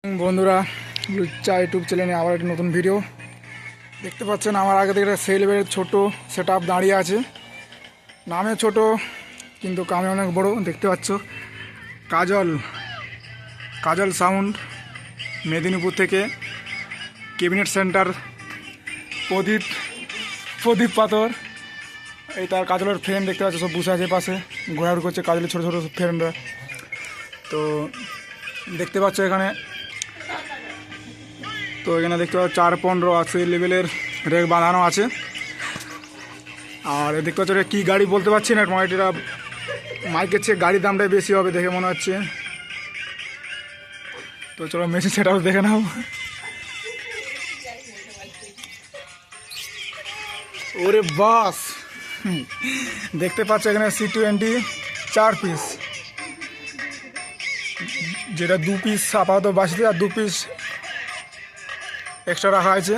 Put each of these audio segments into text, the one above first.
বন্ধুরা, লুচ্চা ইউটিউব চ্যানেলে আবার একটা নতুন ভিডিও দেখতে পাচ্ছেন। আমার আগে থেকে একটা সেলভের ছোট সেট আপ দাঁড়িয়ে আছে। নামে ছোট কিন্তু কামে অনেক বড়। দেখতে পাচ্ছ কাজল কাজল সাউন্ড মেদিনীপুর থেকে, ক্যাবিনেট সেন্টার প্রদীপ প্রদীপ পাথর। এই তার কাজলের ফ্রেন্ড দেখতে পাচ্ছ, সব বসে আছে পাশে, ঘোরাঘুরি করছে কাজলের ছোটো ছোটো ফ্রেন্ডরা। তো দেখতে পাচ্ছ এখানে, তো এখানে দেখতে পাচ্ছ 4-15 লেভেলের রেক বাঁধানো আছে। আর দেখতে পাচ্ছ কী গাড়ি বলতে পারছি না, এটা মাইকের চেয়ে গাড়ির দামটাই বেশি হবে দেখে মনে হচ্ছে। তো চলো মেশিন সেটাও দেখে নাও। ওরে বাস, দেখতে পাচ্ছ এখানে C20 4 পিস, যেটা 2 পিস আপাতত বাঁচতে আর 2 পিস এক্সট্রা রাখা আছে।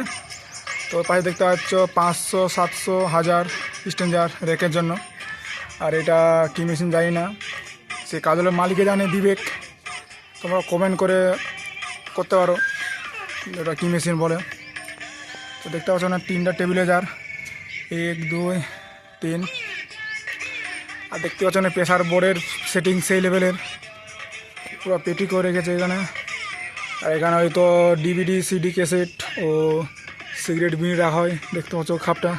তো পাশে দেখতে পাচ্ছ 500, 700, 1000 স্ট্যান্ডার রেকের জন্য। আর এটা কী মেশিন জানি না, সে কাজলের মালিকে জানে, বিবেক। তোমরা কমেন্ট করে করতে পারো এটা কী মেশিন বলে। তো দেখতে পাচ্ছ না 3টা টেবিলে যার 1, 2, 3। আর দেখতে পাচ্ছ না প্রেসার বোর্ডের সেটিং সেই লেভেলের, পুরো পেটি করে রেখেছে এখানে। আর এখানে হয়তো DVD, CD ক্যাসেট ও সিগারেট বিড়ি রাখা হয়। দেখতে পাচ্ছ খাপটা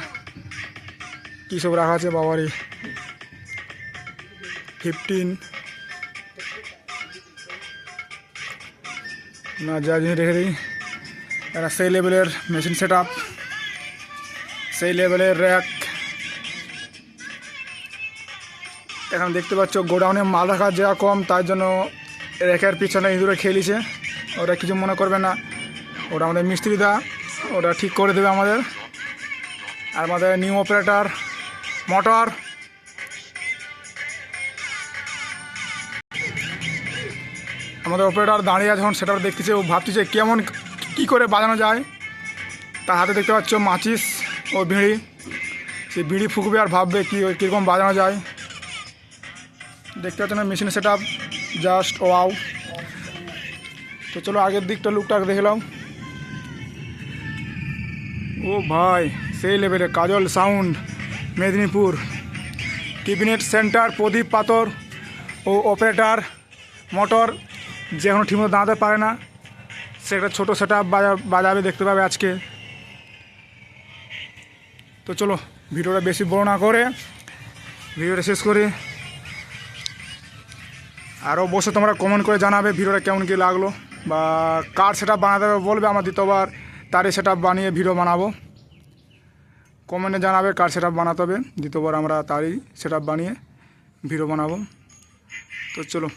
কী সব রাখা আছে, বাবারে 15 না, যা জিনিস রেখে দিই। এটা সেই লেভেলের মেশিন সেট আপ, সেই লেভেলের র্যাক। এখানে দেখতে পাচ্ছ গোডাউনে মাল রাখার জায়গা কম, তার জন্য র্যাকের পিছনে ইঁদুরে খেলিছে। ওটা কিছু মনে করবে না, ওটা আমাদের মিস্ত্রিদা, ওটা ঠিক করে দেবে আমাদের। আর আমাদের নিউ অপারেটর মোটর, আমাদের অপারেটর দাঁড়িয়ে আছে যখন, সেটা দেখতেছে, ও ভাবতেছে কেমন কী করে বাজানো যায়। তার হাতে দেখতে পাচ্ছ মাচিস ও বিড়ি, সেই বিড়ি ফুঁকবে আর ভাববে কীরকম বাজানো যায়। দেখতে পাচ্ছ না machine set up just wow. তো চলো আগের দিকটা লুকটা দেখলাম। ও ভাই, সেই লেভেলে কাজল সাউন্ড মেদিনীপুর, ক্যাবিনেট সেন্টার প্রদীপ পাথর ও অপারেটর মোটর, যে এখনও ঠিকমতো দাঁড়াতে পারে না, সে একটা ছোটো সেট আপ বাজাবে, দেখতে পাবে আজকে। তো চলো ভিডিওটা বেশি বড় না করে ভিডিওটা শেষ করি। আর অবশ্যই তোমরা কমেন্ট করে জানাবে ভিডিওটা কেমন কী লাগলো, বা কার সেট আপ বানাতে হবে বলবে, আমার দ্বিতীয়বার তারই সেট আপ বানিয়ে ভিডিও বানাবো। কমেন্টে জানাবে কার সেট আপ বানাতে হবে, দ্বিতীয়বার আমরা তারই সেট আপ বানিয়ে ভিডিও বানাবো। তো চলো।